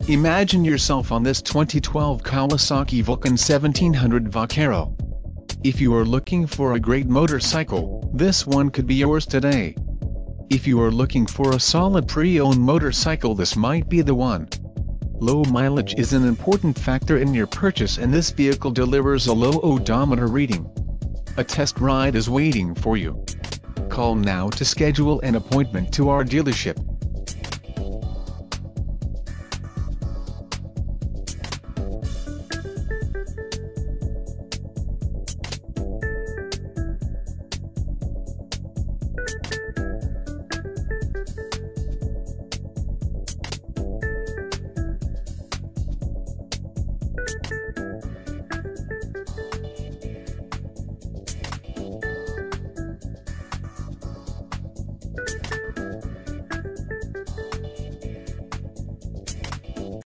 Imagine yourself on this 2012 Kawasaki Vulcan 1700 Vaquero. If you are looking for a great motorcycle, this one could be yours today. If you are looking for a solid pre-owned motorcycle, this might be the one. Low mileage is an important factor in your purchase, and this vehicle delivers a low odometer reading. A test ride is waiting for you. Call now to schedule an appointment to our dealership.